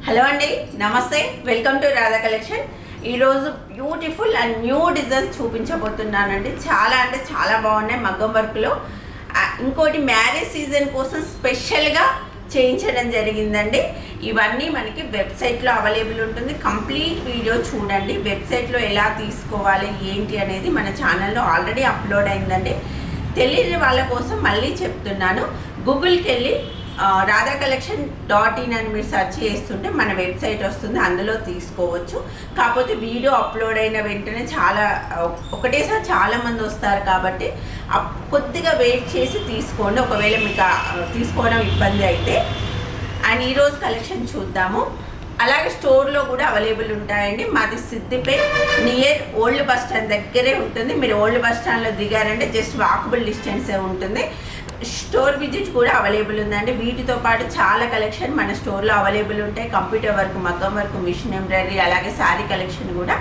Hello అండి, నమస్తే. Welcome to Radha collection. ఈరోజు బ్యూటిఫుల్ అండ్ న్యూ డిజైన్స్ చూపించబోతున్నానండి. చాలా అంటే చాలా బాగున్నాయి మగ్గం వర్క్లో. ఇంకోటి మ్యారేజ్ సీజన్ కోసం స్పెషల్గా చేయించడం జరిగిందండి. ఇవన్నీ మనకి వెబ్సైట్లో అవైలబుల్ ఉంటుంది. కంప్లీట్ వీడియో చూడండి. వెబ్సైట్లో ఎలా తీసుకోవాలి ఏంటి అనేది మన ఛానల్లో ఆల్రెడీ అప్లోడ్ అయిందండి. తెలియని వాళ్ళ కోసం మళ్ళీ చెప్తున్నాను. గూగుల్కి వెళ్ళి radhacollection.in అని మీరు సెర్చ్ చేస్తుంటే మన వెబ్సైట్ వస్తుంది, అందులో తీసుకోవచ్చు. కాకపోతే వీడియో అప్లోడ్ అయిన వెంటనే ఒకటేసారి చాలామంది వస్తారు కాబట్టి కొద్దిగా వెయిట్ చేసి తీసుకోండి, ఒకవేళ మీకు తీసుకోవడం ఇబ్బంది అయితే. అండ్ ఈరోజు కలెక్షన్ చూద్దాము. అలాగే స్టోర్లో కూడా అవైలబుల్ ఉంటాయండి. మాది Siddipet near old bus stand దగ్గరే ఉంటుంది. మీరు ఓల్డ్ బస్ స్టాండ్లో దిగారంటే జస్ట్ వాకబుల్ డిస్టెన్సే ఉంటుంది. స్టోర్ విజిట్ కూడా అవైలబుల్ ఉందండి. వీటితో పాటు చాలా కలెక్షన్ మన స్టోర్లో అవైలబుల్ ఉంటాయి. కంప్యూటర్ వర్క్, మగ్గం వర్క్, మిషన్ ఎంబ్రాయిడరీ, అలాగే శారీ కలెక్షన్ కూడా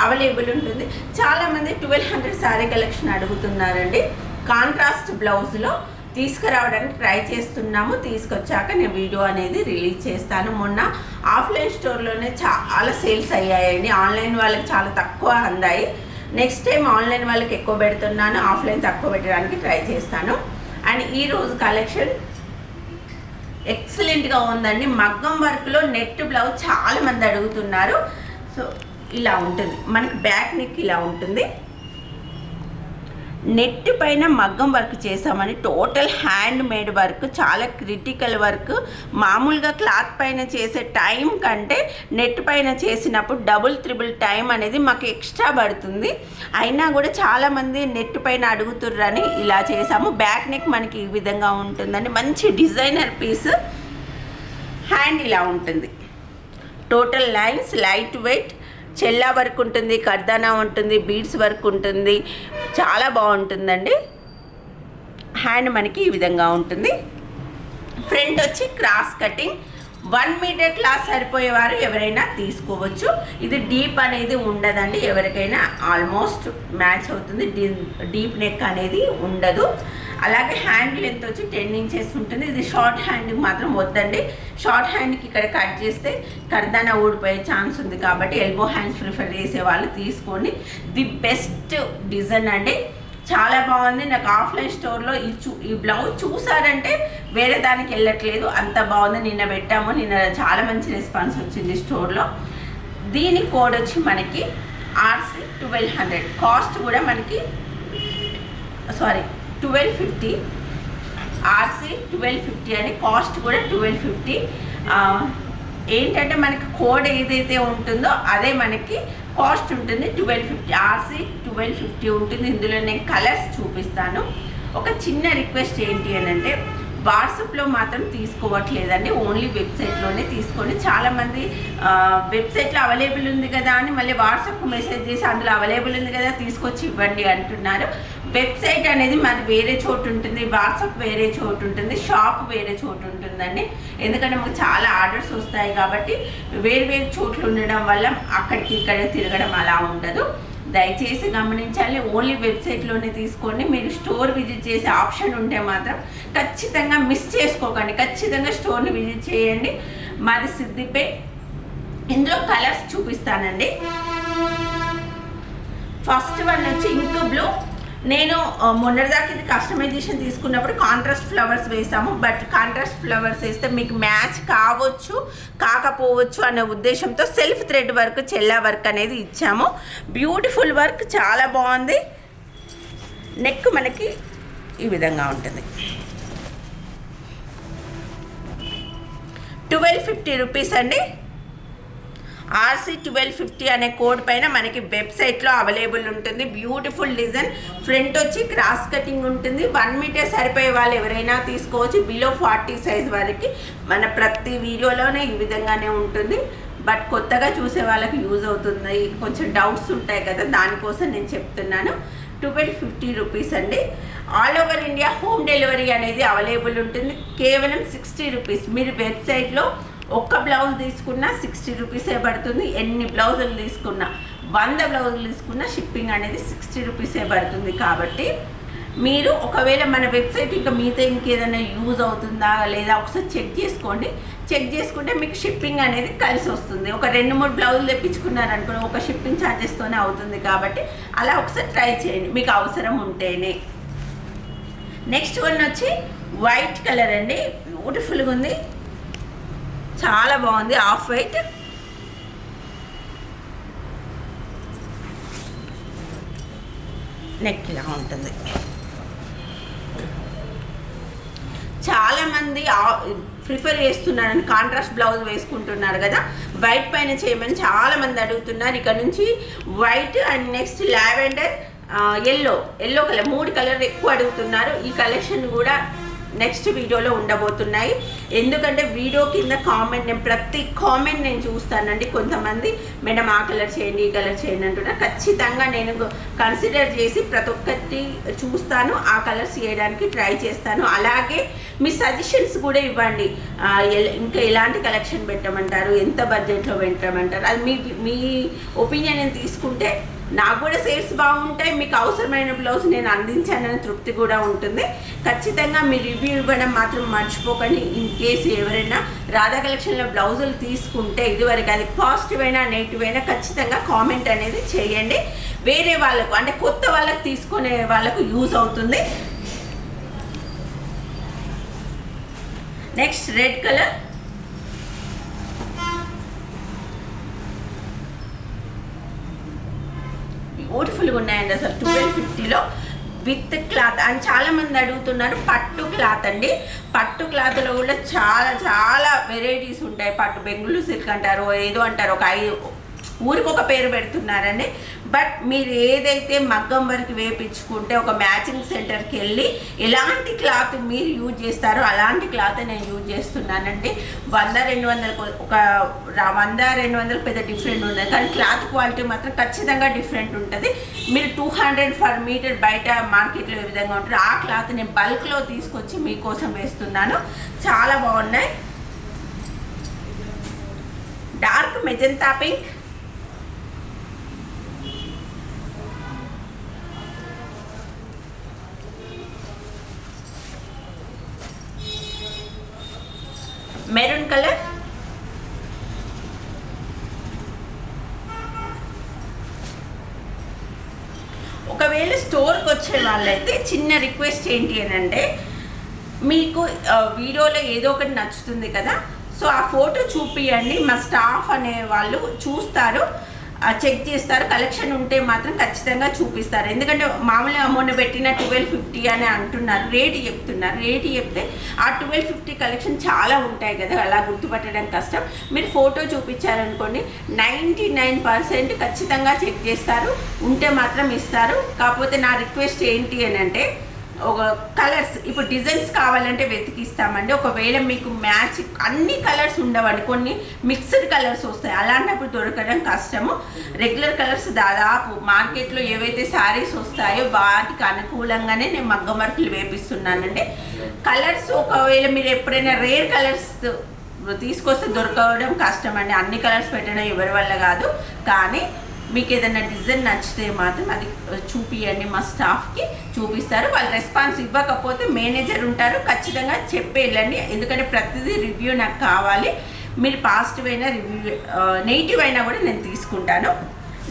అవైలబుల్ ఉంటుంది. చాలామంది 1200 శారీ కలెక్షన్ అడుగుతున్నారండి. కాంట్రాస్ట్ బ్లౌజ్లో తీసుకురావడానికి ట్రై చేస్తున్నాము. తీసుకొచ్చాక నేను వీడియో అనేది రిలీజ్ చేస్తాను. మొన్న ఆఫ్లైన్ స్టోర్లోనే చాలా సేల్స్ అయ్యాయండి. ఆన్లైన్ వాళ్ళకి చాలా తక్కువ అందాయి. నెక్స్ట్ టైం ఆన్లైన్ వాళ్ళకి ఎక్కువ పెడుతున్నాను, ఆఫ్లైన్ తక్కువ పెట్టడానికి ట్రై చేస్తాను. అండ్ ఈరోజు కలెక్షన్ ఎక్సలెంట్గా ఉందండి. మగ్గం వర్క్లో నెట్ బ్లౌజ్ చాలామంది అడుగుతున్నారు. సో ఇలా ఉంటుంది, మనకి బ్యాక్ నెక్ ఇలా ఉంటుంది. నెట్ పైన మగ్గం వర్క్ చేసామని టోటల్ హ్యాండ్ మేడ్ వర్క్, చాలా క్రిటికల్ వర్క్. మామూలుగా క్లాత్ పైన చేసే టైం కంటే నెట్ పైన చేసినప్పుడు డబుల్ త్రిబుల్ టైం అనేది మాకు ఎక్స్ట్రా పడుతుంది. అయినా కూడా చాలామంది నెట్ పైన అడుగుతుర్రని ఇలా చేసాము. బ్యాక్ నెక్ మనకి ఈ విధంగా ఉంటుందండి. మంచి డిజైనర్ పీస్. హ్యాండ్ ఇలా ఉంటుంది. టోటల్ లైన్స్ లైట్ వెయిట్, చెల్లా వర్క్ ఉంటుంది, కర్దానా ఉంటుంది, బీడ్స్ వర్క్ ఉంటుంది. చాలా బాగుంటుందండి. హ్యాండ్ మనకి ఈ విధంగా ఉంటుంది. ఫ్రంట్ వచ్చి క్రాస్ కటింగ్. 1 మీటర్ క్లాస్ సరిపోయేవారు ఎవరైనా తీసుకోవచ్చు. ఇది డీప్ అనేది ఉండదండి. ఎవరికైనా ఆల్మోస్ట్ మ్యాచ్ అవుతుంది. డీప్ నెక్ అనేది ఉండదు. అలాగే హ్యాండ్ లెంత్ వచ్చి 10 ఇంచెస్ ఉంటుంది. ఇది షార్ట్ హ్యాండ్కి మాత్రం వద్దండి. షార్ట్ హ్యాండ్కి ఇక్కడ కట్ చేస్తే కర్దానా ఊడిపోయే ఛాన్స్ ఉంది కాబట్టి ఎల్బో హ్యాండ్స్ ప్రిఫర్ చేసే వాళ్ళు తీసుకోండి. ది బెస్ట్ డిజైన్ అండి. చాలా బాగుంది. నాకు ఆఫ్లైన్ స్టోర్లో ఈ బ్లౌజ్ చూసారంటే వేరే దానికి వెళ్ళట్లేదు, అంత బాగుంది. నిన్న పెట్టాము, నిన్న చాలా మంచి రెస్పాన్స్ వచ్చింది స్టోర్లో. దీని కోడ్ వచ్చి మనకి RC 1200. కాస్ట్ కూడా మనకి 1250. RC 1250 అని కాస్ట్ కూడా 1250. ఏంటంటే మనకి కోడ్ ఏదైతే ఉంటుందో అదే మనకి కాస్ట్ ఉంటుంది. 1250. RC 1250 ఉంటుంది. ఇందులో నేను కలర్స్ చూపిస్తాను. ఒక చిన్న రిక్వెస్ట్ ఏంటి అని అంటే, వాట్సాప్లో మాత్రం తీసుకోవట్లేదండి, ఓన్లీ వెబ్సైట్లోనే తీసుకోండి. చాలామంది వెబ్సైట్లో అవైలబుల్ ఉంది కదా అని మళ్ళీ వాట్సాప్కు మెసేజ్ చేసి అందులో అవైలబుల్ ఉంది కదా తీసుకొచ్చి ఇవ్వండి అంటున్నారు. వెబ్సైట్ అనేది మాది వేరే చోటు ఉంటుంది, వాట్సాప్ వేరే చోటు ఉంటుంది, షాప్ వేరే చోటు ఉంటుందండి. ఎందుకంటే మాకు చాలా ఆర్డర్స్ వస్తాయి కాబట్టి వేరు చోట్లు ఉండడం వల్ల అక్కడికి ఇక్కడ తిరగడం అలా ఉండదు. దయచేసి గమనించాలి, ఓన్లీ వెబ్సైట్లోనే తీసుకోండి. మీరు స్టోర్ విజిట్ చేసే ఆప్షన్ ఉంటే మాత్రం ఖచ్చితంగా మిస్ చేసుకోకండి. ఖచ్చితంగా స్టోర్ని విజిట్ చేయండి. మాది సిద్దిపేట్. ఇందులో కలర్స్ చూపిస్తానండి. ఫస్ట్ వన్ వచ్చి ఇంక్ బ్లూ. నేను మొన్నటిదాకా ఇది కస్టమైజేషన్ తీసుకున్నప్పుడు కాంట్రాస్ట్ ఫ్లవర్స్ వేసాము. బట్ కాంట్రాస్ట్ ఫ్లవర్స్ వేస్తే మీకు మ్యాచ్ కావచ్చు కాకపోవచ్చు అనే ఉద్దేశంతో సెల్ఫ్ థ్రెడ్ వర్క్, చెల్లా వర్క్ అనేది ఇచ్చాము. బ్యూటిఫుల్ వర్క్, చాలా బాగుంది. నెక్ మనకి ఈ విధంగా ఉంటుంది. 1250 రూపీస్ అండి. RC 1250 అనే కోడ్ పైన మనకి వెబ్సైట్లో అవైలబుల్ ఉంటుంది. Beautiful design. ఫ్రంట్ వచ్చి క్రాస్ కటింగ్ ఉంటుంది. 1 మీటర్ సరిపోయే వాళ్ళు ఎవరైనా తీసుకోవచ్చు. బిలో 40 సైజ్ వరకు మన ప్రతి వీడియోలోనే ఈ విధంగానే ఉంటుంది. బట్ కొత్తగా చూసే వాళ్ళకి యూజ్ అవుతుంది, కొంచెం డౌట్స్ ఉంటాయి కదా, దానికోసం నేను చెప్తున్నాను. 1250 రూపీస్ అండి. All over India home delivery అనేది అవైలబుల్ ఉంటుంది. కేవలం 60 రూపీస్. మీరు వెబ్సైట్లో ఒక్క బ్లౌజ్ తీసుకున్నా 60 రూపీసే పడుతుంది. ఎన్ని బ్లౌజులు తీసుకున్నా, 100 బ్లౌజులు తీసుకున్నా షిప్పింగ్ అనేది 60 రూపీసే పడుతుంది. కాబట్టి మీరు ఒకవేళ మన వెబ్సైట్ ఇంకా మీతో ఇంకేదైనా యూజ్ అవుతుందా లేదా ఒకసారి చెక్ చేసుకోండి. చెక్ చేసుకుంటే మీకు షిప్పింగ్ అనేది కలిసి వస్తుంది. ఒక 2-3 బ్లౌజులు తెప్పించుకున్నారనుకోండి, ఒక షిప్పింగ్ ఛార్జెస్తోనే అవుతుంది. కాబట్టి అలా ఒకసారి ట్రై చేయండి మీకు అవసరం ఉంటేనే. నెక్స్ట్ వన్ వచ్చి వైట్ కలర్ అండి, బ్యూటిఫుల్గా ఉంది, చాలా బాగుంది. ఆఫ్ వైట్, నెక్ ఇలా ఉంటుంది. చాలామంది ప్రిఫర్ చేస్తున్నారని కాంట్రాస్ట్ బ్లౌజ్ వేసుకుంటున్నారు కదా, వైట్ పైన చేయమని చాలామంది అడుగుతున్నారు. ఇక్కడ నుంచి white and next lavender, yellow colour, 3 colour ఎక్కువ అడుగుతున్నారు. ఈ కలెక్షన్ కూడా నెక్స్ట్ వీడియోలో ఉండబోతున్నాయి. ఎందుకంటే వీడియో కింద కామెంట్, నేను ప్రతి కామెంట్ నేను చూస్తానండి. కొంతమంది మేడం ఆ కలర్ చేయండి, ఈ కలర్ చేయండి అంటున్నారు. ఖచ్చితంగా నేను కన్సిడర్ చేసి ప్రతి ఒక్కటి చూస్తాను, ఆ కలర్స్ చేయడానికి ట్రై చేస్తాను. అలాగే మీ సజెషన్స్ కూడా ఇవ్వండి, ఇంకా ఎలాంటి కలెక్షన్ పెట్టమంటారు, ఎంత బడ్జెట్లో పెట్టమంటారు, అది మీ ఒపీనియన్ తీసుకుంటే నాకు కూడా సేల్స్ బాగుంటాయి, మీకు అవసరమైన బ్లౌజ్ నేను అందించానని తృప్తి కూడా ఉంటుంది. ఖచ్చితంగా మీ రివ్యూ ఇవ్వడం మాత్రం మర్చిపోకండి. ఇన్ కేసు ఎవరైనా రాధా కలెక్షన్లో బ్లౌజులు తీసుకుంటే ఇదివరకు అది పాజిటివ్ అయినా నెగిటివ్ అయినా ఖచ్చితంగా కామెంట్ అనేది చేయండి. వేరే వాళ్ళకు అంటే కొత్త వాళ్ళకు తీసుకునే వాళ్ళకు యూజ్ అవుతుంది. నెక్స్ట్ రెడ్ కలర్, బ్యూటిఫుల్గా ఉన్నాయండి అసలు. 1250లో విత్ క్లాత్ అండ్ చాలామంది అడుగుతున్నారు పట్టు క్లాత్ అండి. పట్టు క్లాత్లో కూడా చాలా చాలా వెరైటీస్ ఉంటాయి. పట్టు బెంగుళూరు సిల్క్ అంటారు, ఏదో అంటారు, ఒక 5 ఊరికి ఒక పేరు పెడుతున్నారండి. బట్ మీరు ఏదైతే మగ్గం వరకు వేపించుకుంటే ఒక మ్యాచింగ్ సెంటర్కి వెళ్ళి ఎలాంటి క్లాత్ మీరు యూజ్ చేస్తారో అలాంటి క్లాత్ నేను యూజ్ చేస్తున్నానండి. 100-200 ఒక 100-200 పెద్ద డిఫరెంట్ ఉండదు, కానీ క్లాత్ క్వాలిటీ మాత్రం ఖచ్చితంగా డిఫరెంట్ ఉంటుంది. మీరు 200 పర్ మీటర్ బయట మార్కెట్లో ఏ విధంగా ఉంటారో ఆ క్లాత్ నేను బల్క్లో తీసుకొచ్చి మీకోసం వేస్తున్నాను. చాలా బాగున్నాయి. Dark magenta pink, maroon colour, ఒకవేళ స్టోర్కి వచ్చే వాళ్ళైతే చిన్న రిక్వెస్ట్ ఏంటి అని అంటే, మీకు వీడియోలో ఏదో ఒకటి నచ్చుతుంది కదా, సో ఆ ఫోటో చూపియండి, మా స్టాఫ్ అనే వాళ్ళు చూస్తారు, చెక్ చేస్తారు. కలెక్షన్ ఉంటే మాత్రం ఖచ్చితంగా చూపిస్తారు. ఎందుకంటే మామూలుగా మొన్న పెట్టిన 1250 అని అంటున్నారు, రేటు చెప్తున్నారు. రేటు చెప్తే ఆ 1250 కలెక్షన్ చాలా ఉంటాయి కదా, అలా గుర్తుపట్టడం కష్టం. మీరు ఫోటో చూపించారనుకోండి 99% ఖచ్చితంగా చెక్ చేస్తారు, ఉంటే మాత్రం ఇస్తారు. కాకపోతే నా రిక్వెస్ట్ ఏంటి అని అంటే, ఒక కలర్స్ ఇప్పుడు డిజైన్స్ కావాలంటే వెతికిస్తామండి. ఒకవేళ మీకు మ్యాచ్ అన్ని కలర్స్ ఉండవండి, కొన్ని మిక్స్డ్ కలర్స్ వస్తాయి, అలాంటప్పుడు దొరకడం కష్టము. రెగ్యులర్ కలర్స్ దాదాపు మార్కెట్లో ఏవైతే శారీస్ వస్తాయో వాటికి అనుకూలంగానే నేను మగ్గం వర్కులు వేపిస్తున్నానండి. కలర్స్ ఒకవేళ మీరు ఎప్పుడైనా రేర్ కలర్స్ తీసుకొస్తే దొరకడం కష్టం అండి. అన్ని కలర్స్ పెట్టడం ఎవరి వల్ల కాదు, కానీ మీకు ఏదైనా డిజైన్ నచ్చితే మాత్రం అది చూపియండి, మా స్టాఫ్కి చూపిస్తారు. వాళ్ళు రెస్పాన్స్ ఇవ్వకపోతే మేనేజర్ ఉంటారు, ఖచ్చితంగా చెప్పి వెళ్ళండి. ఎందుకంటే ప్రతిదీ రివ్యూ నాకు కావాలి. మీరు పాజిటివ్ అయినా రివ్యూ నెగిటివ్ అయినా కూడా నేను తీసుకుంటాను.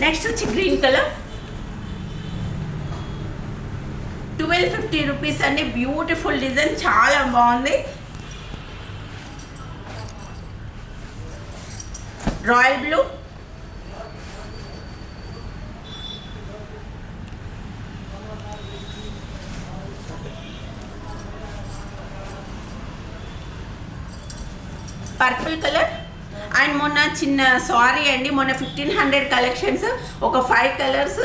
నెక్స్ట్ వచ్చి గ్రీన్ కలర్, 1250 రూపీస్ అండి. బ్యూటిఫుల్ డిజైన్, చాలా బాగుంది. Royal blue, purple colour. And మొన్న చిన్న సారీ అండి, మొన్న 1500 కలెక్షన్స్ ఒక 5 కలర్స్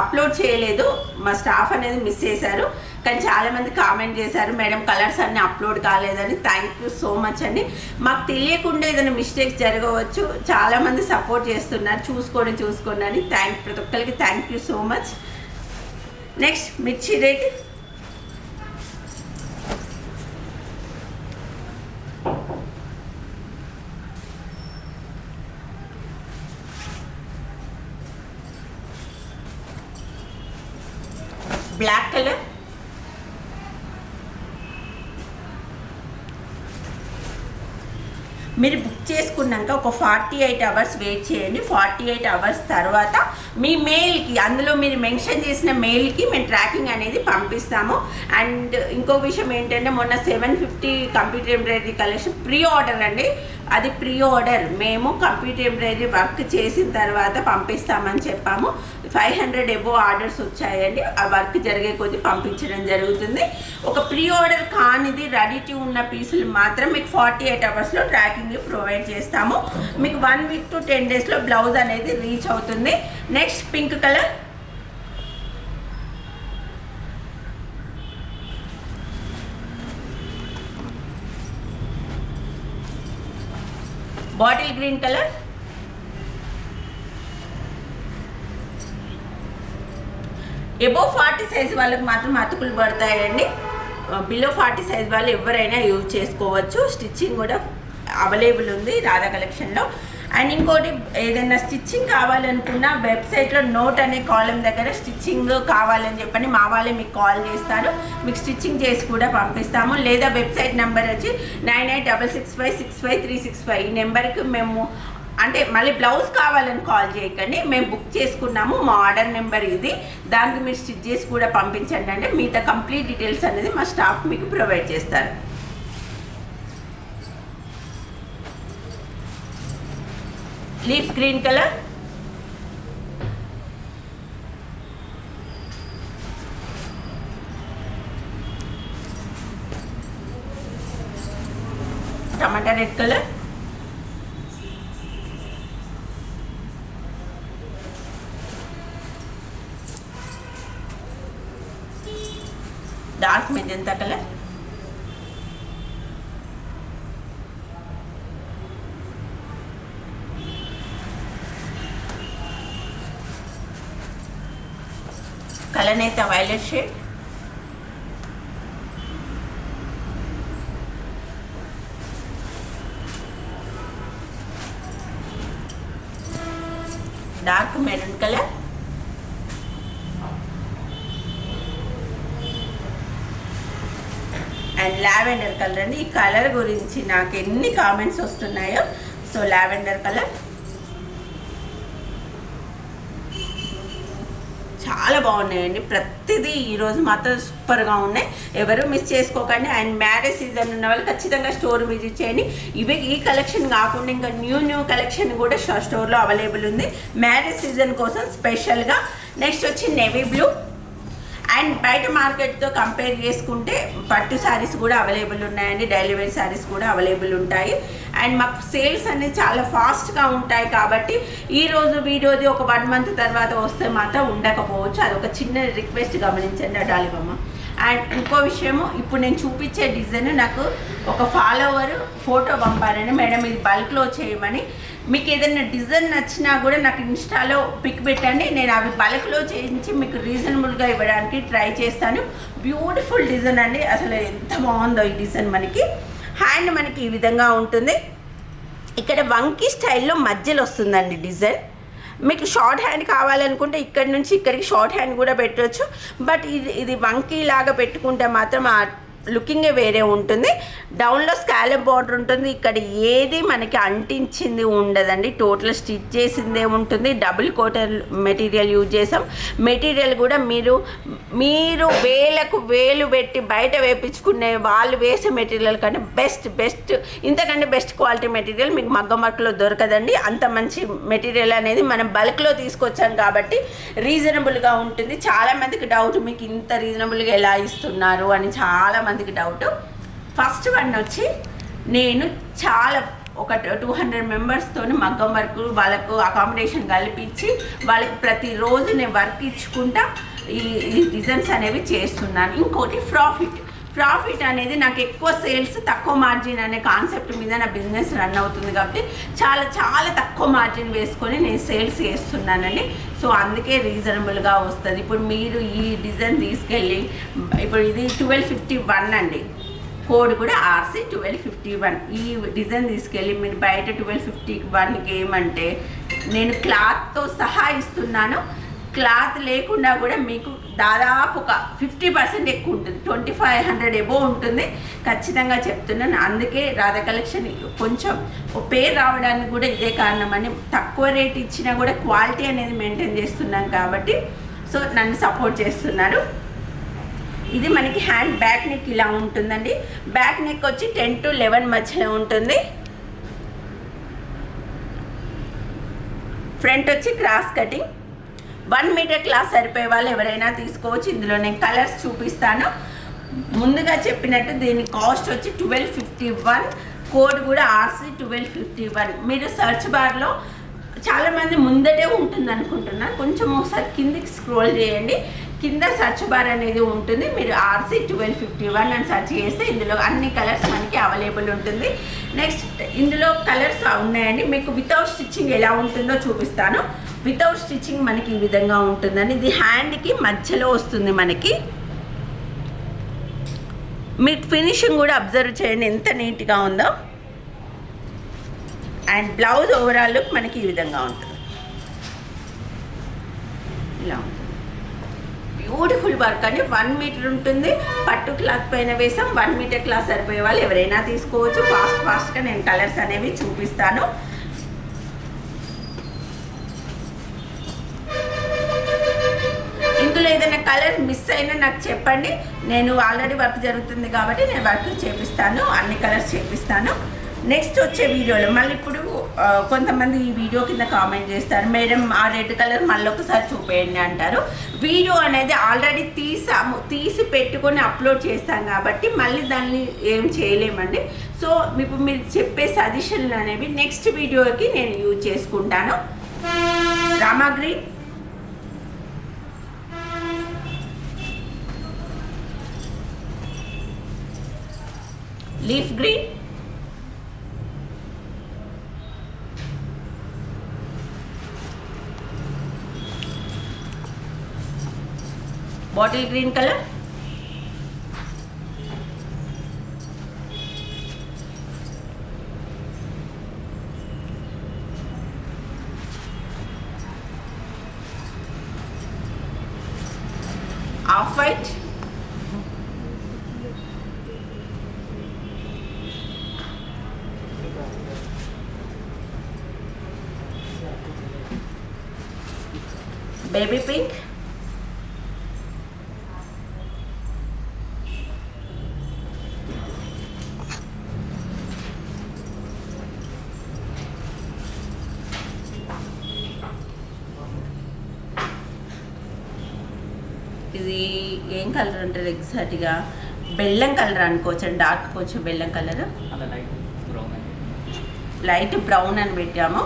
అప్లోడ్ చేయలేదు, మా స్టాఫ్ అనేది మిస్ చేశారు. కానీ చాలామంది కామెంట్ చేశారు, మేడం కలర్స్ అన్నీ అప్లోడ్ కాలేదని. థ్యాంక్ యూ సో మచ్ అండి. మాకు తెలియకుండా ఏదైనా మిస్టేక్స్ జరగవచ్చు, చాలామంది సపోర్ట్ చేస్తున్నారు, చూసుకోండి అని. ప్రతి ఒక్కరికి thank you so much. Next మిర్చి రెడ్, బ్లాక్ కలర్, మీరు బుక్ చేసుకున్నాక ఒక 48 అవర్స్ వెయిట్ చేయండి. 48 అవర్స్ తర్వాత మీ మెయిల్కి, అందులో మీరు మెన్షన్ చేసిన మెయిల్కి మేము ట్రాకింగ్ అనేది పంపిస్తాము. అండ్ ఇంకో విషయం ఏంటంటే మొన్న 750 computer embroidery collection pre order అండి. అది ప్రీ ఆర్డర్. మేము కంప్యూటర్ ఎంబ్రాయిడరీ వర్క్ చేసిన తర్వాత పంపిస్తామని చెప్పాము. 500 ఎబో ఆర్డర్స్ వచ్చాయండి. ఆ వర్క్ జరిగే కొద్దీ పంపించడం జరుగుతుంది. ఒక ప్రీ ఆర్డర్ కానిది రెడీ టు ఉన్న పీసులు మాత్రం మీకు 48 అవర్స్లో ట్రాకింగ్ ప్రొవైడ్ చేస్తాము. మీకు 1 వీక్ టు 10 డేస్లో బ్లౌజ్ అనేది రీచ్ అవుతుంది. Next pink colour, bottle green colour, above 40 size వాళ్ళకి మాత్రం అతుకులు పడతాయండి. బిలో 40 సైజ్ వాళ్ళు ఎవరైనా యూజ్ చేసుకోవచ్చు. స్టిచ్చింగ్ కూడా అవైలబుల్ ఉంది రాధా కలెక్షన్లో. అండ్ ఇంకోటి, ఏదైనా స్టిచ్చింగ్ కావాలనుకున్నా వెబ్సైట్లో నోట్ అనే కాలం దగ్గర స్టిచ్చింగ్ కావాలని చెప్పని మా వాళ్ళే మీకు కాల్ చేస్తారు. మీకు స్టిచ్చింగ్ చేసి కూడా పంపిస్తాము. లేదా వెబ్సైట్ నెంబర్ వచ్చి 9866565365. ఈ నెంబర్కి మేము, అంటే మళ్ళీ బ్లౌజ్ కావాలని కాల్ చేయకండి, మేము బుక్ చేసుకున్నాము, మా ఆర్డర్ నెంబర్ ఇది, దానికి మీరు స్టిచ్ చేసి కూడా పంపించండి అంటే మిగతా కంప్లీట్ డీటెయిల్స్ అనేది మా స్టాఫ్ మీకు ప్రొవైడ్ చేస్తారు. Leaf green colour, tomato red colour, dark magenta colour, కలనేత violet shade, dark maroon colour, and lavender colour అండి. ఈ కలర్ గురించి నాకు ఎన్ని కామెంట్స్ వస్తున్నాయో. సో లావెండర్ కలర్ చాలా బాగున్నాయండి. ప్రతిదీ ఈరోజు మాత్రం సూపర్గా ఉన్నాయి. ఎవరు మిస్ చేసుకోకండి. అండ్ మ్యారేజ్ సీజన్ ఉన్న వాళ్ళు ఖచ్చితంగా స్టోర్ విజిట్ చేయండి. ఈ కలెక్షన్ కాకుండా ఇంకా న్యూ కలెక్షన్ కూడా స్టోర్లో అవైలబుల్ ఉంది మ్యారేజ్ సీజన్ కోసం స్పెషల్గా. నెక్స్ట్ వచ్చి నేవీ బ్లూ. అండ్ బయట మార్కెట్తో కంపేర్ చేసుకుంటే పట్టు శారీస్ కూడా అవైలబుల్ ఉన్నాయండి. డైలీ వేర్ శారీస్ కూడా అవైలబుల్ ఉంటాయి. అండ్ మాకు సేల్స్ అనేది చాలా ఫాస్ట్గా ఉంటాయి కాబట్టి ఈరోజు వీడియోది ఒక 1 మంత్ తర్వాత వస్తే మాత్రం ఉండకపోవచ్చు. అదొక చిన్న రిక్వెస్ట్ గమనించండి డాలిబమ్మ. అండ్ ఇంకో విషయము, ఇప్పుడు నేను చూపించే డిజైన్ నాకు ఒక ఫాలోవర్ ఫోటో పంపారని, మేడం ఇది బల్క్లో చేయమని. మీకు ఏదైనా డిజైన్ నచ్చినా కూడా నాకు ఇన్స్టాలో పిక్ పెట్టండి, నేను అవి బల్క్లో చేయించి మీకు రీజనబుల్గా ఇవ్వడానికి ట్రై చేస్తాను. బ్యూటిఫుల్ డిజైన్ అండి, అసలు ఎంత బాగుందో ఈ డిజైన్. మనకి హ్యాండ్ మనకి ఈ విధంగా ఉంటుంది. ఇక్కడ వంకీ స్టైల్లో మధ్యలో వస్తుందండి డిజైన్. మీకు షార్ట్ హ్యాండ్ కావాలనుకుంటే ఇక్కడ నుంచి ఇక్కడికి షార్ట్ హ్యాండ్ కూడా పెట్టవచ్చు. బట్ ఇది వంకీ లాగా పెట్టుకుంటే మాత్రం ఆ లుకింగే వేరే ఉంటుంది. డౌన్లో స్కాలప్ బార్డర్ ఉంటుంది. ఇక్కడ ఏది మనకి అంటించింది ఉండదండి, టోటల్ స్టిచ్ చేసిందే ఉంటుంది. డబుల్ కోటర్ మెటీరియల్ యూజ్ చేసాం. మెటీరియల్ కూడా మీరు వేలకు వేలు పెట్టి బయట వేయించుకునే వాళ్ళు వేసే మెటీరియల్ కంటే బెస్ట్ ఇంతకంటే బెస్ట్ క్వాలిటీ మెటీరియల్ మీకు మగ్గం వర్క్లో దొరకదండి. అంత మంచి మెటీరియల్ అనేది మనం బల్క్లో తీసుకొచ్చాం కాబట్టి రీజనబుల్గా ఉంటుంది. చాలామందికి డౌట్, మీకు ఇంత రీజనబుల్గా ఎలా ఇస్తున్నారు అని చాలామంది డౌట్. ఫస్ట్ వన్ వచ్చి, నేను చాలా ఒక 200 మెంబర్స్తో మగ్గం వర్క్ వాళ్ళకు అకామిడేషన్ కల్పించి వాళ్ళకి ప్రతిరోజు నేను వర్క్ ఇచ్చుకుంటా ఈ డిజైన్స్ అనేవి చేస్తున్నాను. ఇంకోటి ప్రాఫిట్ అనేది నాకు ఎక్కువ సేల్స్ తక్కువ మార్జిన్ అనే కాన్సెప్ట్ మీద నా బిజినెస్ రన్ అవుతుంది కాబట్టి చాలా తక్కువ మార్జిన్ వేసుకొని నేను సేల్స్ చేస్తున్నానండి. సో అందుకే రీజనబుల్గా వస్తుంది. ఇప్పుడు మీరు ఈ డిజైన్ తీసుకెళ్ళి, ఇప్పుడు ఇది 1251 అండి, కోడ్ కూడా RC 1251. ఈ డిజైన్ తీసుకెళ్ళి మీరు బయట 1251కి ఏమంటే నేను క్లాత్తో సహా ఇస్తున్నాను. క్లాత్ లేకుండా కూడా మీకు దాదాపు ఒక 50% ఎక్కువ ఉంటుంది, 2500 ఎబో ఉంటుంది ఖచ్చితంగా చెప్తున్నాను. అందుకే రాధా కలెక్షన్ కొంచెం పేరు రావడానికి కూడా ఇదే కారణం అని. తక్కువ రేట్ ఇచ్చినా కూడా క్వాలిటీ అనేది మెయింటైన్ చేస్తున్నాం కాబట్టి సో నన్ను సపోర్ట్ చేస్తున్నారు. ఇది మనకి హ్యాండ్ బ్యాక్ నెక్ ఇలా ఉంటుందండి. బ్యాక్ నెక్ వచ్చి 10 to 11 మధ్యలో ఉంటుంది. ఫ్రంట్ వచ్చి క్రాస్ కటింగ్. 1 మీటర్ క్లాస్ సరిపోయే వాళ్ళు ఎవరైనా తీసుకోవచ్చు. ఇందులో నేను కలర్స్ చూపిస్తాను. ముందుగా చెప్పినట్టు దీని కాస్ట్ వచ్చి 1251, కోడ్ కూడా RC 1251. మీరు సర్చ్ బార్లో చాలామంది ముందటే ఉంటుంది అనుకుంటున్నారు, కొంచెం ఒకసారి కిందికి స్క్రోల్ చేయండి, కింద సర్చ్ బార్ అనేది ఉంటుంది. మీరు RC 1251 అని సెర్చ్ చేస్తే ఇందులో అన్ని కలర్స్ మనకి అవైలబుల్ ఉంటుంది. నెక్స్ట్ ఇందులో కలర్స్ ఉన్నాయండి. మీకు వితౌట్ స్టిచ్చింగ్ ఎలా ఉంటుందో చూపిస్తాను. వితౌట్ స్టిచ్చింగ్ మనకి ఈ విధంగా ఉంటుందండి. ఇది హ్యాండ్కి మధ్యలో వస్తుంది మనకి. మీకు ఫినిషింగ్ కూడా అబ్జర్వ్ చేయండి ఎంత నీట్గా ఉందో. అండ్ బ్లౌజ్ ఓవరాల్ లుక్ మనకి ఈ విధంగా ఉంటుంది. ఇలా ఉంటుంది, బ్యూటిఫుల్ వర్క్ అండి. 1 మీటర్ ఉంటుంది. పట్టు క్లాత్ పైన వేసాం. 1 మీటర్ క్లాత్ సరిపోయే వాళ్ళు ఎవరైనా తీసుకోవచ్చు. ఫాస్ట్గా నేను కలర్స్ అనేవి చూపిస్తాను. ఇందులో ఏదైనా కలర్ మిస్ అయినా నాకు చెప్పండి. నేను ఆల్రెడీ వర్క్ జరుగుతుంది కాబట్టి నేను వర్క్ చేపిస్తాను, అన్ని కలర్స్ చేపిస్తాను. నెక్స్ట్ వచ్చే వీడియోలో మళ్ళీ ఇప్పుడు కొంతమంది ఈ వీడియో కింద కామెంట్ చేస్తారు, మేడం ఆ రెడ్ కలర్ మళ్ళీ ఒకసారి చూపేయండి అంటారు. వీడియో అనేది ఆల్రెడీ తీసి పెట్టుకొని అప్లోడ్ చేస్తాం కాబట్టి మళ్ళీ దాన్ని ఏం చేయలేమండి. సో ఇప్పుడు మీరు చెప్పే సజెషన్లు అనేవి నెక్స్ట్ వీడియోకి నేను యూజ్ చేసుకుంటాను. Rama green, leaf green, bottle green colour, off white, baby pink, ఇది ఏం కలర్ అంటారు ఎగ్జాక్ట్గా, బెల్లం కలర్ అనుకోవచ్చండి. డార్క్ కొంచెం బెల్లం కలర్, లైట్ బ్రౌన్ అని పెట్టాము.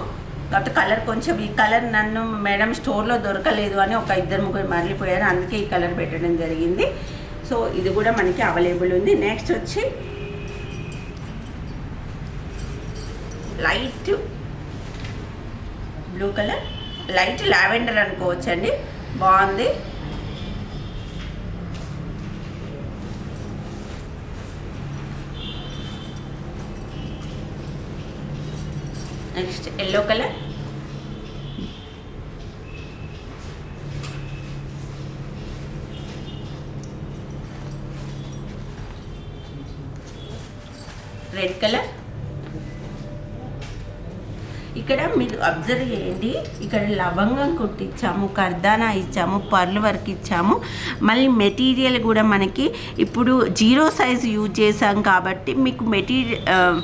కాకపోతే కలర్ కొంచెం ఈ కలర్ నన్ను మేడం స్టోర్లో దొరకలేదు అని ఒక 2-3 మరలిపోయారు, అందుకే ఈ కలర్ పెట్టడం జరిగింది. సో ఇది కూడా మనకి అవైలబుల్ ఉంది. నెక్స్ట్ వచ్చి light blue colour, light lavender అనుకోవచ్చండి, బాగుంది. Next yellow colour, red colour. ఇక్కడ మీరు అబ్జర్వ్ చేయండి, ఇక్కడ లవంగం కుట్టించాము, కర్దానా ఇచ్చాము, పర్ల్ వర్క్ ఇచ్చాము. మళ్ళీ మెటీరియల్ కూడా మనకి ఇప్పుడు 0 సైజ్ యూజ్ చేసాం కాబట్టి మీకు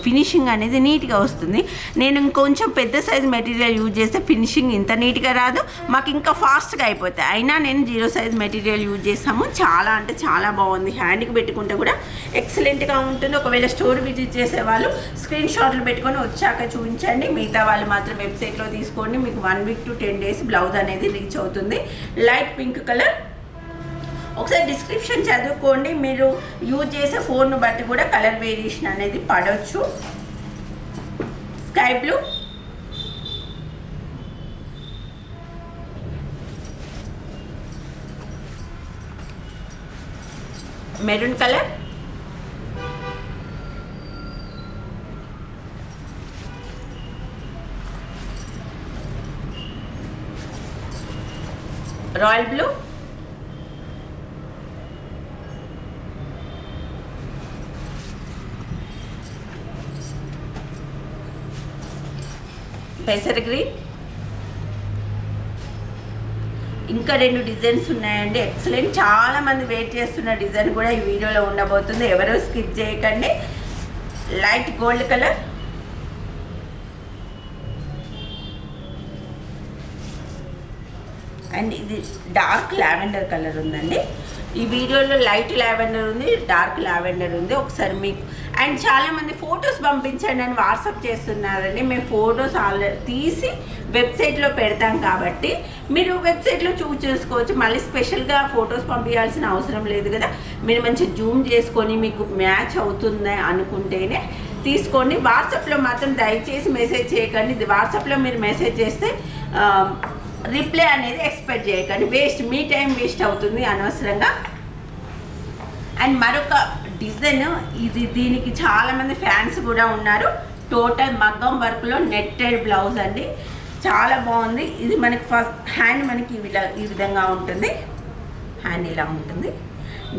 ఫినిషింగ్ అనేది నీట్గా వస్తుంది. నేను ఇంకొంచెం పెద్ద సైజ్ మెటీరియల్ యూజ్ చేస్తే ఫినిషింగ్ ఇంత నీట్గా రాదు, మాకు ఇంకా ఫాస్ట్గా అయిపోతాయి. అయినా నేను 0 సైజ్ మెటీరియల్ యూజ్ చేసాము. చాలా అంటే చాలా బాగుంది. హ్యాండ్కి పెట్టుకుంటే కూడా ఎక్సలెంట్గా ఉంటుంది. ఒకవేళ స్టోర్ విజిట్ చేసే వాళ్ళు స్క్రీన్ షాట్లు పెట్టుకొని వచ్చాక చూపించండి. మిగతా వాళ్ళు మాత్రం వెబ్సైట్లో తీసుకోండి. మీకు 1 వీక్ to 10 days బ్లౌజ్ అనేది రీచ్ అవుతుంది. లైట్ పింక్ కలర్, ఒకసారి డిస్క్రిప్షన్ చదువుకోండి. మీరు యూజ్ చేసే ఫోన్ను బట్టి కూడా కలర్ వేరియేషన్ అనేది పడవచ్చు. Sky blue, maroon colour, royal blue, పెసర్ గ్రీన్. ఇంకా 2 డిజైన్స్ ఉన్నాయండి. ఎక్సలెంట్, చాలా మంది వెయిట్ చేస్తున్న డిజైన్ కూడా ఈ వీడియోలో ఉండబోతుంది. ఎవరో స్కిప్ చేయకండి. లైట్ గోల్డ్ కలర్, అండ్ ఇది డార్క్ లావెండర్ కలర్ ఉందండి. ఈ వీడియోలో లైట్ లావెండర్ ఉంది, డార్క్ లావెండర్ ఉంది. ఒకసారి మీకు అండ్ చాలామంది ఫొటోస్ పంపించండి అని వాట్సాప్ చేస్తున్నారండి. మేము ఫొటోస్ ఆల్రెడీ తీసి వెబ్సైట్లో పెడతాం కాబట్టి మీరు వెబ్సైట్లో చూసుకోవచ్చు. మళ్ళీ స్పెషల్గా ఫొటోస్ పంపించాల్సిన అవసరం లేదు కదా. మీరు మంచి జూమ్ చేసుకొని మీకు మ్యాచ్ అవుతుంది అనుకుంటేనే తీసుకోండి. వాట్సాప్లో మాత్రం దయచేసి మెసేజ్ చేయకండి. ఇది వాట్సాప్లో మీరు మెసేజ్ చేస్తే రిప్లై అనేది ఎక్స్పెక్ట్ చేయకండి. వేస్ట్, మీ టైం వేస్ట్ అవుతుంది అనవసరంగా. అండ్ మరొక డిజైన్ ఇది, దీనికి చాలామంది ఫ్యాన్స్ కూడా ఉన్నారు. టోటల్ మగ్గం వర్క్లో నెట్టెడ్ బ్లౌజ్ అండి, చాలా బాగుంది. ఇది మనకి ఫస్ట్ హ్యాండ్ మనకి ఈ విధంగా ఉంటుంది. హ్యాండ్ ఇలా ఉంటుంది.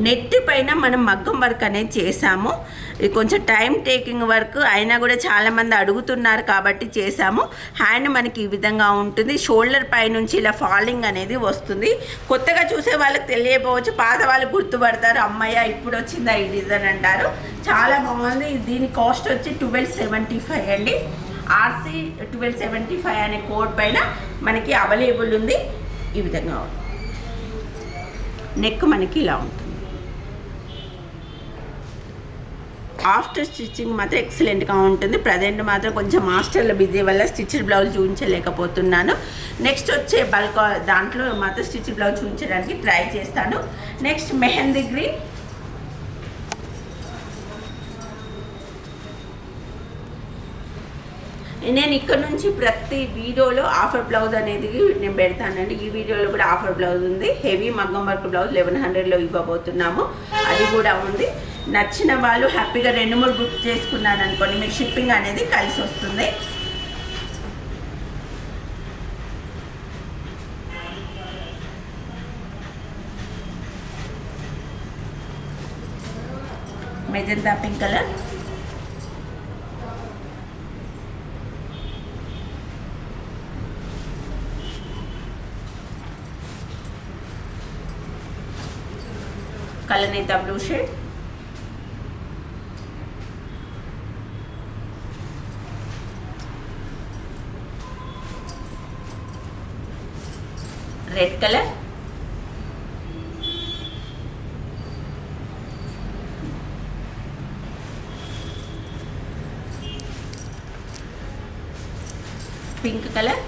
నెట్ పైన మనం మగ్గం వర్క్ అనేది చేసాము. ఇది కొంచెం టైం టేకింగ్ వర్క్ అయినా కూడా చాలామంది అడుగుతున్నారు కాబట్టి చేసాము. హ్యాండ్ మనకి ఈ విధంగా ఉంటుంది. షోల్డర్ పై నుంచి ఇలా ఫాలింగ్ అనేది వస్తుంది. కొత్తగా చూసే వాళ్ళకి తెలియకపోవచ్చు, పాత వాళ్ళు గుర్తుపడతారు. అమ్మయ్య ఇప్పుడు వచ్చిందా ఈ డిజైన్ అంటారు. చాలా బాగుంది. దీని కాస్ట్ వచ్చి 1275 అండి. RC 1275 అనే కోడ్ పైన మనకి అవైలబుల్ ఉంది. ఈ విధంగా నెక్ మనకి ఇలా ఉంటుంది. ఆఫ్టర్ స్టిచ్చింగ్ మాత్రం ఎక్సలెంట్గా ఉంటుంది. ప్రజెంట్ మాత్రం కొంచెం మాస్టర్ల బిజీ వల్ల స్టిచ్డ్ బ్లౌజ్ చూపించలేకపోతున్నాను. నెక్స్ట్ వచ్చే బల్క్ దాంట్లో మాత్రం స్టిచ్డ్ బ్లౌజ్ చూపించడానికి ట్రై చేస్తాను. నెక్స్ట్ మెహందీ గ్రీన్, నేను ఇక్కడ నుంచి ప్రతి వీడియోలో ఆఫర్ బ్లౌజ్ అనేది నేను పెడతానండి. ఈ వీడియోలో కూడా ఆఫర్ బ్లౌజ్ ఉంది. హెవీ మగ్గం వర్క్ బ్లౌజ్ 1100లో ఇవ్వబోతున్నాము. అది కూడా ఉంది. నచ్చిన వాళ్ళు హ్యాపీగా 2-3 బుక్ చేసుకున్నాను అనుకోండి, మీకు షిప్పింగ్ అనేది కలిసి వస్తుంది. మెజంతా పింక్ కలర్, కలనేత blue shade, red colour, pink colour.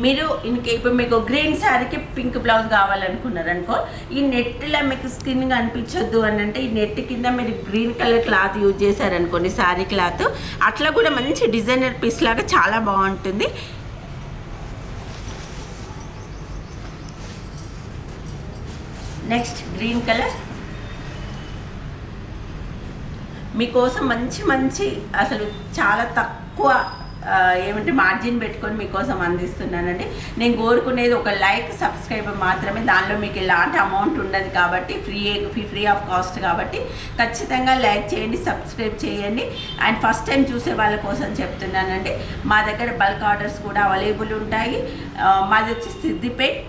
మీరు ఇప్పుడు మీకు గ్రీన్ శారీకి పింక్ బ్లౌజ్ కావాలనుకున్నారనుకో, ఈ నెట్లో మీకు స్కిన్ అనిపించొద్దు అని అంటే ఈ నెట్ కింద మీరు గ్రీన్ కలర్ క్లాత్ యూజ్ చేశారనుకోండి, శారీ క్లాత్, అట్లా కూడా మంచి డిజైనర్ పీస్ లాగా చాలా బాగుంటుంది. Next green colour. మీకోసం మంచి మంచి అసలు చాలా తక్కువ ఏమంటే మార్జిన్ పెట్టుకొని మీకోసం అందిస్తున్నానండి. నేను కోరుకునేది ఒక లైక్, సబ్స్క్రైబర్ మాత్రమే. దానిలో మీకు ఎలాంటి అమౌంట్ ఉండదు కాబట్టి ఫ్రీ ఆఫ్ కాస్ట్ కాబట్టి ఖచ్చితంగా లైక్ చేయండి, సబ్స్క్రైబ్ చేయండి. అండ్ ఫస్ట్ టైం చూసే వాళ్ళ కోసం చెప్తున్నానండి, మా దగ్గర బల్క్ ఆర్డర్స్ కూడా అవైలబుల్ ఉంటాయి. మాది వచ్చి సిద్దిపేట్.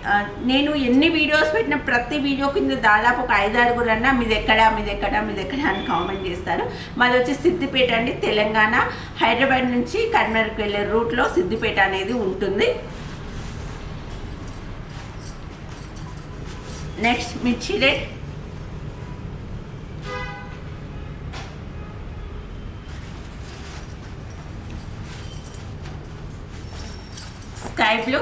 నేను ఎన్ని వీడియోస్ పెట్టినా ప్రతి వీడియో కింద దాదాపు ఒక 5-6 అన్నా మీది ఎక్కడ అని కామెంట్ చేస్తారు. మాది వచ్చి సిద్దిపేట అండి, తెలంగాణ. హైదరాబాద్ నుంచి కర్నూలుకి వెళ్ళే రూట్లో సిద్దిపేట అనేది ఉంటుంది. నెక్స్ట్ మిర్చి రెడ్, స్కై బ్లూ,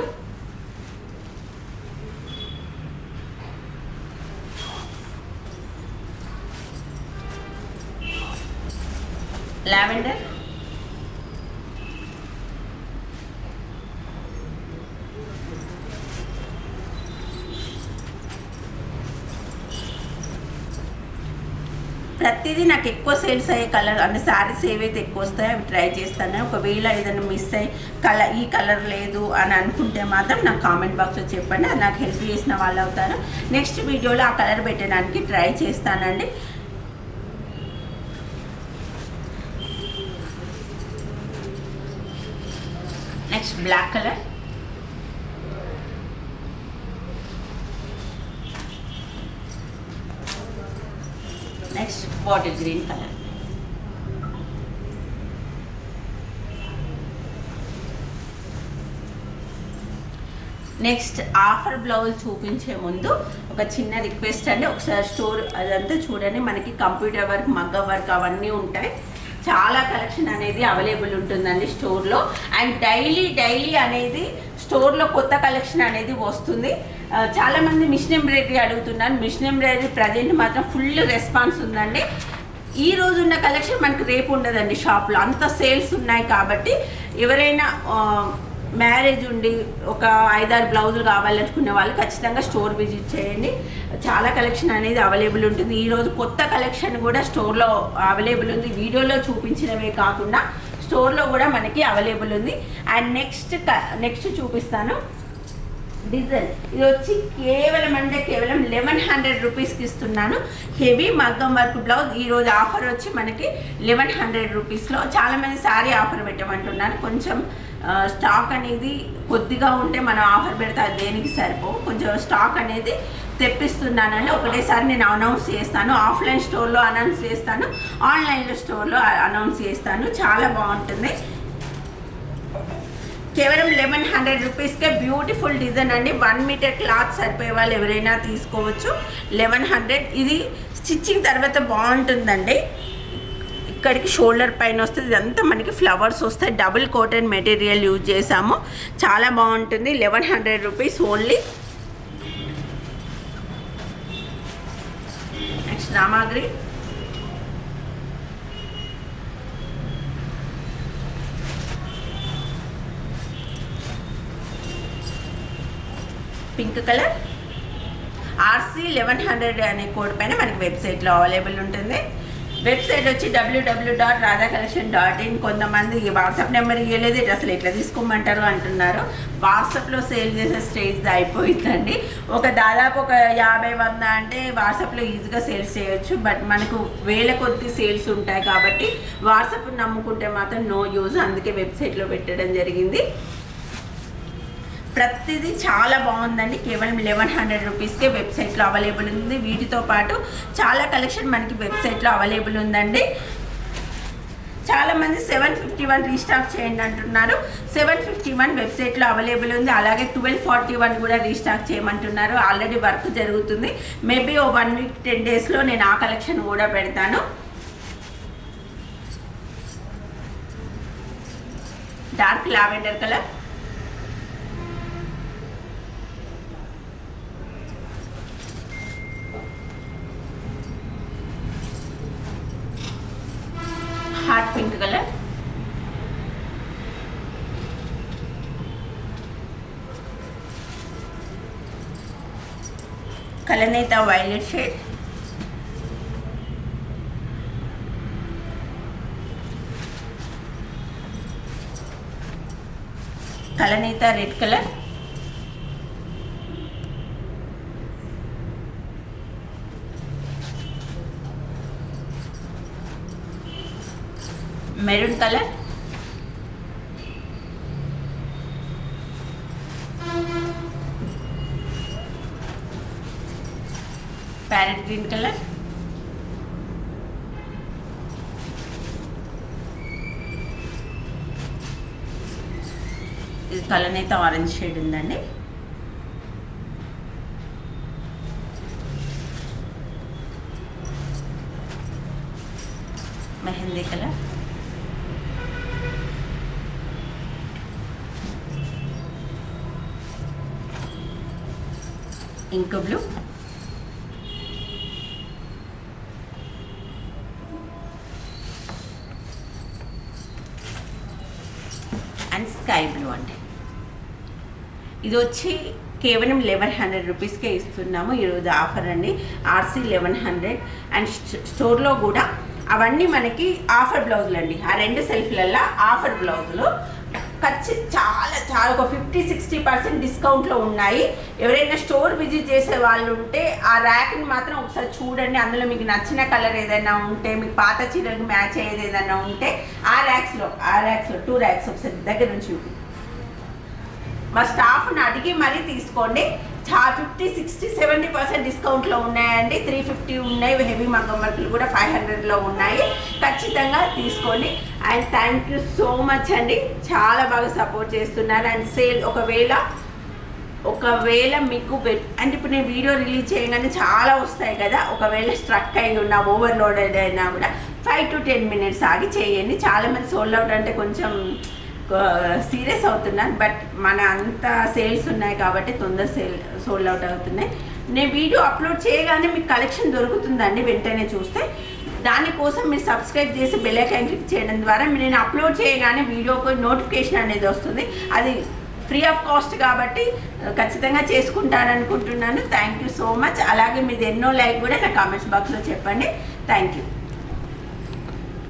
లావెండర్, ప్రతిదీ నాకు ఎక్కువ సేల్స్ అయ్యే కలర్ అంటే శారీస్ ఏవైతే ఎక్కువ వస్తాయో అవి ట్రై చేస్తాను. ఒకవేళ ఏదైనా మిస్ అయ్యి ఈ కలర్ లేదు అని అనుకుంటే మాత్రం నాకు కామెంట్ బాక్స్లో చెప్పండి, అది నాకు హెల్ప్ చేసిన వాళ్ళు అవుతారు. నెక్స్ట్ వీడియోలో ఆ కలర్ పెట్టడానికి ట్రై చేస్తానండి. Next black colour, next bottle green colour. Next offer blouse చూపించే ముందు ఒక చిన్న రిక్వెస్ట్ అండి, ఒకసారి స్టోర్ అదంతా చూడండి. మనకి కంప్యూటర్ వర్క్, మగ్గం వర్క్ అవన్నీ ఉంటాయి. చాలా కలెక్షన్ అనేది అవైలబుల్ ఉంటుందండి స్టోర్లో. అండ్ డైలీ అనేది స్టోర్లో కొత్త కలెక్షన్ అనేది వస్తుంది. చాలామంది మిషన్ ఎంబ్రాయిడరీ అడుగుతున్నారు. మిషన్ ఎంబ్రాయిడరీ ప్రజెంట్ మాత్రం ఫుల్ రెస్పాన్స్ ఉందండి. ఈ రోజు ఉన్న కలెక్షన్ మనకు రేపు ఉండదండి షాప్లో, అంత సేల్స్ ఉన్నాయి. కాబట్టి ఎవరైనా మ్యారేజ్ ఉండి ఒక 5-6 బ్లౌజులు కావాలనుకునే వాళ్ళు ఖచ్చితంగా స్టోర్ విజిట్ చేయండి. చాలా కలెక్షన్ అనేది అవైలబుల్ ఉంటుంది. ఈరోజు కొత్త కలెక్షన్ కూడా స్టోర్లో అవైలబుల్ ఉంది. వీడియోలో చూపించినవే కాకుండా స్టోర్లో కూడా మనకి అవైలబుల్ ఉంది. అండ్ నెక్స్ట్ చూపిస్తాను డిజైన్. ఇది వచ్చి కేవలం 1100 రూపీస్కి ఇస్తున్నాను. హెవీ మగ్గం వర్క్ బ్లౌజ్. ఈరోజు ఆఫర్ వచ్చి మనకి 1100 రూపీస్లో. చాలామంది శారీ ఆఫర్ పెట్టమంటున్నారు. కొంచెం స్టాక్ అనేది కొద్దిగా ఉంటే మనం ఆఫర్ పెడితే అది దేనికి సరిపోవు. కొంచెం స్టాక్ అనేది తెప్పిస్తున్నానండి. ఒకటేసారి నేను అనౌన్స్ చేస్తాను. ఆఫ్లైన్ స్టోర్లో అనౌన్స్ చేస్తాను, ఆన్లైన్లో స్టోర్లో అనౌన్స్ చేస్తాను. చాలా బాగుంటుంది. కేవలం 1100 రూపీస్కే బ్యూటిఫుల్ డిజైన్ అండి. 1 మీటర్ క్లాత్ సరిపోయే వాళ్ళు ఎవరైనా తీసుకోవచ్చు. 1100. ఇది స్టిచ్చింగ్ తర్వాత బాగుంటుందండి. ఇక్కడికి షోల్డర్ పైన వస్తుంది. ఇదంతా మనకి ఫ్లవర్స్ వస్తాయి. డబుల్ కాటన్ మెటీరియల్ యూజ్ చేసాము. చాలా బాగుంటుంది. 1100 రూపీస్ ఓన్లీ. నెక్స్ట్ రామాగ్రి, పింక్ కలర్. RC 1100 అనే కోడ్ పైన మనకి వెబ్సైట్లో అవైలబుల్ ఉంటుంది. వెబ్సైట్ వచ్చి www.radhacollection.in. కొంతమంది వాట్సాప్ నెంబర్ ఇవ్వలేదు, అసలు ఎట్లా తీసుకోమంటారు అంటున్నారు. వాట్సాప్లో సేల్ చేసే స్టేజ్ అయిపోయిందండి. దాదాపు ఒక 50-100 అంటే వాట్సాప్లో ఈజీగా సేల్స్ చేయొచ్చు. బట్ మనకు వేల కొద్ది సేల్స్ ఉంటాయి కాబట్టి వాట్సాప్ నమ్ముకుంటే మాత్రం నో యూజ్. అందుకే వెబ్సైట్లో పెట్టడం జరిగింది. ప్రతిదీ చాలా బాగుందండి. కేవలం 1100 రూపీస్కే వెబ్సైట్లో అవైలబుల్ ఉంది. వీటితో పాటు చాలా కలెక్షన్ మనకి వెబ్సైట్లో అవైలబుల్ ఉందండి. చాలామంది 751 రీస్టాక్ చేయండి అంటున్నారు. 751 వెబ్సైట్లో అవైలబుల్ ఉంది. అలాగే 1241 కూడా రీస్టాక్ చేయమంటున్నారు. ఆల్రెడీ వర్క్ జరుగుతుంది. మేబీ 1 వీక్ 10 డేస్లో నేను ఆ కలెక్షన్ కూడా పెడతాను. Dark lavender colour, hot pink colour, కలనేత వైలెట్ షేడ్, కలనేత red colour, maroon colour, parrot green colour, ఇది కలనేత ఆరెంజ్ షేడ్ ఉందండి. Mehndi colour, ink blue, and sky blue అండి. ఇది వచ్చి కేవలం 1100 రూపీస్కే ఇస్తున్నాము ఈరోజు ఆఫర్ అండి. ఆర్సీ 1100 అండ్ స్టోర్లో కూడా అవన్నీ మనకి ఆఫర్ బ్లౌజులు అండి. ఆ 2 సెల్ఫ్లల్లో ఆఫర్ బ్లౌజులు చాలా చాలా ఒక 50-60% డిస్కౌంట్లో ఉన్నాయి. ఎవరైనా స్టోర్ విజిట్ చేసే వాళ్ళు ఉంటే ఆ ర్యాక్ని మాత్రం ఒకసారి చూడండి. అందులో మీకు నచ్చిన కలర్ ఏదైనా ఉంటే, మీకు పాత చీరలకు మ్యాచ్ అయ్యేది ఏదైనా ఉంటే ఆ ర్యాక్స్లో 2 ర్యాక్స్ ఒకసారి దగ్గర నుంచి మా స్టాఫ్ని అడిగి మరీ తీసుకోండి. 50-60-70% డిస్కౌంట్లో ఉన్నాయండి. 350 ఉన్నాయి. హెవీ మగ్గం వర్కులు కూడా 500లో ఉన్నాయి. ఖచ్చితంగా తీసుకోండి. And thank you so much అండి, చాలా బాగా సపోర్ట్ చేస్తున్నారు. అండ్ సేల్ ఒకవేళ మీకు అంటే ఇప్పుడు నేను వీడియో రిలీజ్ చేయగానే చాలా వస్తాయి కదా, ఒకవేళ స్ట్రక్ అయి ఉన్నా, ఓవర్లోడ్ అయినా కూడా 5 to 10 minutes ఆగి చేయండి. చాలామంది సోల్డ్ అవుట్ అంటే కొంచెం సీరియస్ అవుతున్నాను, బట్ మన అంత సేల్స్ ఉన్నాయి కాబట్టి తొందర సోల్డ్ అవుట్ అవుతున్నాయి. నేను వీడియో అప్లోడ్ చేయగానే మీకు కలెక్షన్ దొరుకుతుందండి వెంటనే చూస్తే. దానికోసం మీరు సబ్స్క్రైబ్ చేసి బెల్ ఐకాన్ క్లిక్ చేయడం ద్వారా నేను అప్లోడ్ చేయగానే వీడియోకి నోటిఫికేషన్ అనేది వస్తుంది. అది ఫ్రీ ఆఫ్ కాస్ట్ కాబట్టి ఖచ్చితంగా చేసుకుంటారనుకుంటున్నాను. Thank you so much. అలాగే మీది ఎన్నో లైక్ కూడా నా కామెంట్స్ బాక్స్లో చెప్పండి. Thank you.